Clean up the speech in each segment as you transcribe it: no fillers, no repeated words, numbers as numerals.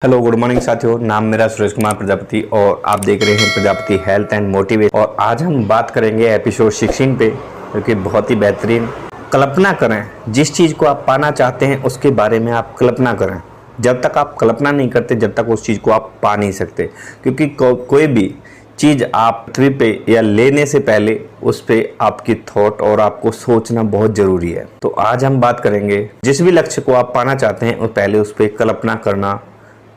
Hello good morning साथियों, नाम मेरा सुरेश कुमार प्रजापति और आप देख रहे हैं प्रजापति हेल्थ एंड मोटिवेशन। और आज हम बात करेंगे एपिसोड 16 पे, जो कि बहुत ही बेहतरीन। कल्पना करें, जिस चीज़ को आप पाना चाहते हैं उसके बारे में आप कल्पना करें। जब तक आप कल्पना नहीं करते जब तक उस चीज़ को आप पा नहीं सकते, क्योंकि कोई भी चीज़ आप पृथ्वी पे या लेने से पहले उस पर आपकी थॉट और आपको सोचना बहुत ज़रूरी है। तो आज हम बात करेंगे, जिस भी लक्ष्य को आप पाना चाहते हैं और पहले उस पर कल्पना करना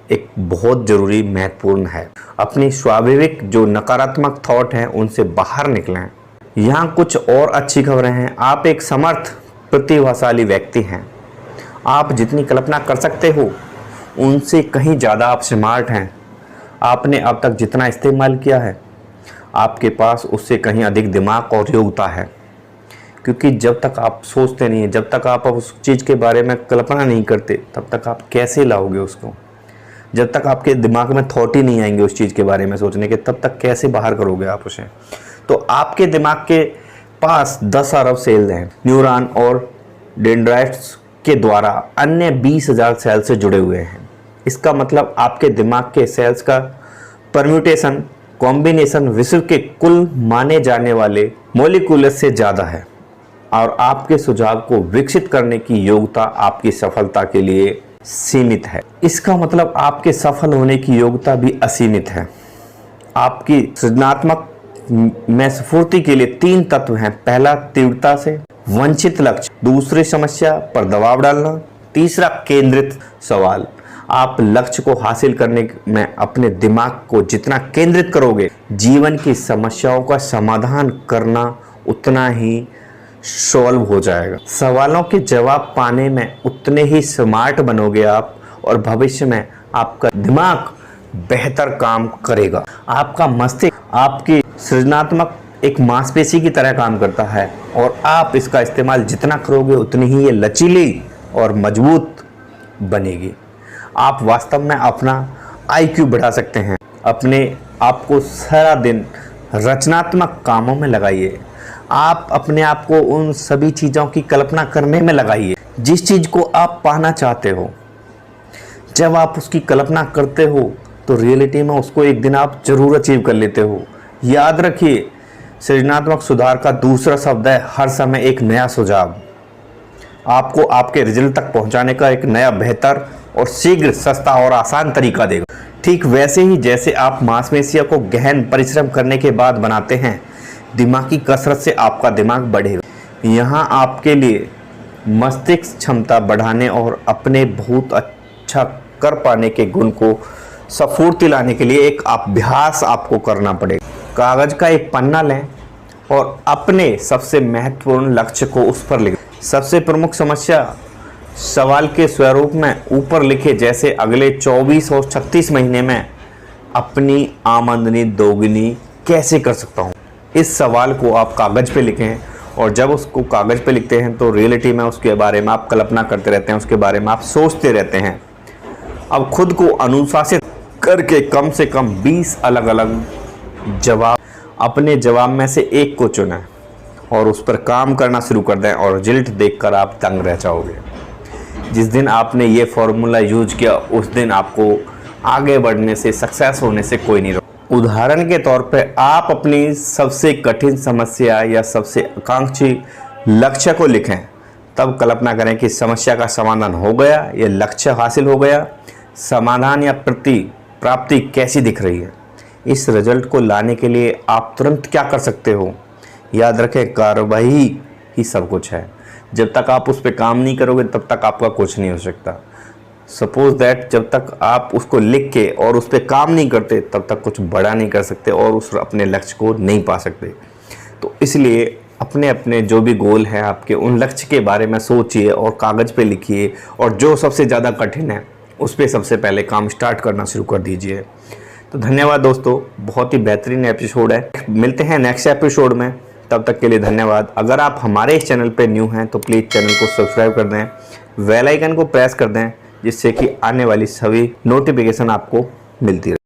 एक बहुत जरूरी महत्वपूर्ण है। अपनी स्वाभाविक जो नकारात्मक थॉट हैं उनसे बाहर निकलें। यहाँ कुछ और अच्छी खबरें हैं। आप एक समर्थ प्रतिभाशाली व्यक्ति हैं। आप जितनी कल्पना कर सकते हो उनसे कहीं ज़्यादा आप स्मार्ट हैं। आपने अब तक जितना इस्तेमाल किया है आपके पास उससे कहीं अधिक दिमाग और योग्यता है, क्योंकि जब तक आप सोचते नहीं हैं, जब तक आप उस चीज़ के बारे में कल्पना नहीं करते तब तक आप कैसे लाओगे उसको। जब तक आपके दिमाग में थॉट ही नहीं आएंगे उस चीज़ के बारे में सोचने के, तब तक कैसे बाहर करोगे आप उसे। तो आपके दिमाग के पास 10 अरब सेल हैं, न्यूरॉन और डेंड्राइट्स के द्वारा अन्य 20,000 सेल से जुड़े हुए हैं। इसका मतलब आपके दिमाग के सेल्स का परम्यूटेशन कॉम्बिनेशन विश्व के कुल माने जाने वाले मॉलिक्यूल्स से ज़्यादा है। और आपके सुझाव को विकसित करने की योग्यता आपकी सफलता के लिए सीमित है। इसका मतलब आपके सफल होने की योग्यता भी असीमित है। आपकी सृजनात्मक में स्फूर्ति के लिए 3 तत्व हैं। पहला, तीव्रता से वंचित लक्ष्य। दूसरी, समस्या पर दबाव डालना। तीसरा, केंद्रित सवाल। आप लक्ष्य को हासिल करने में अपने दिमाग को जितना केंद्रित करोगे, जीवन की समस्याओं का समाधान करना उतना ही सॉल्व हो जाएगा। सवालों के जवाब पाने में उतने ही स्मार्ट बनोगे आप, और भविष्य में आपका दिमाग बेहतर काम करेगा। आपका मस्तिष्क आपकी सृजनात्मक एक मांसपेशी की तरह काम करता है, और आप इसका इस्तेमाल जितना करोगे उतनी ही ये लचीली और मजबूत बनेगी। आप वास्तव में अपना IQ बढ़ा सकते हैं। अपने आप को सारा दिन रचनात्मक कामों में लगाइए। आप अपने आप को उन सभी चीज़ों की कल्पना करने में लगाइए जिस चीज़ को आप पाना चाहते हो। जब आप उसकी कल्पना करते हो तो रियलिटी में उसको एक दिन आप जरूर अचीव कर लेते हो। याद रखिए, सृजनात्मक सुधार का दूसरा शब्द है हर समय एक नया सुझाव। आपको आपके रिजल्ट तक पहुंचाने का एक नया, बेहतर और शीघ्र, सस्ता और आसान तरीका देगा। ठीक वैसे ही जैसे आप मांसपेशियों को गहन परिश्रम करने के बाद बनाते हैं, दिमागी कसरत से आपका दिमाग बढ़ेगा। यहाँ आपके लिए मस्तिष्क क्षमता बढ़ाने और अपने बहुत अच्छा कर पाने के गुण को स्फूर्ति लाने के लिए एक अभ्यास आपको करना पड़ेगा। कागज का एक पन्ना लें और अपने सबसे महत्वपूर्ण लक्ष्य को उस पर लिखें। सबसे प्रमुख समस्या सवाल के स्वरूप में ऊपर लिखे, जैसे अगले 24 और 36 महीने में अपनी आमदनी दोगुनी कैसे कर सकता हूँ। इस सवाल को आप कागज पे लिखें, और जब उसको कागज पे लिखते हैं तो रियलिटी में उसके बारे में आप कल्पना करते रहते हैं, उसके बारे में आप सोचते रहते हैं। अब खुद को अनुशासित करके कम से कम 20 अलग अलग जवाब, अपने जवाब में से एक को चुनें और उस पर काम करना शुरू कर दें, और रिजल्ट देखकर आप दंग रह जाओगे। जिस दिन आपने ये फॉर्मूला यूज किया उस दिन आपको आगे बढ़ने से, सक्सेस होने से कोई नहीं रोक। उदाहरण के तौर पे आप अपनी सबसे कठिन समस्या या सबसे आकांक्षी लक्ष्य को लिखें, तब कल्पना करें कि समस्या का समाधान हो गया, ये लक्ष्य हासिल हो गया। समाधान या प्राप्ति कैसी दिख रही है। इस रिजल्ट को लाने के लिए आप तुरंत क्या कर सकते हो। याद रखें, कार्रवाई ही सब कुछ है। जब तक आप उस पर काम नहीं करोगे तब तक आपका कुछ नहीं हो सकता। सपोज दैट जब तक आप उसको लिख के और उस पर काम नहीं करते तब तक कुछ बड़ा नहीं कर सकते और उस अपने लक्ष्य को नहीं पा सकते। तो इसलिए अपने अपने जो भी गोल हैं आपके, उन लक्ष्य के बारे में सोचिए और कागज़ पे लिखिए, और जो सबसे ज़्यादा कठिन है उस पर सबसे पहले काम स्टार्ट करना शुरू कर दीजिए। तो धन्यवाद दोस्तों, बहुत ही बेहतरीन एपिसोड है। मिलते हैं नेक्स्ट एपिसोड में, तब तक के लिए धन्यवाद। अगर आप हमारे इस चैनल पे न्यू हैं तो प्लीज़ चैनल को सब्सक्राइब कर दें, बेल आइकन को प्रेस कर दें, जिससे कि आने वाली सभी नोटिफिकेशन आपको मिलती रहे।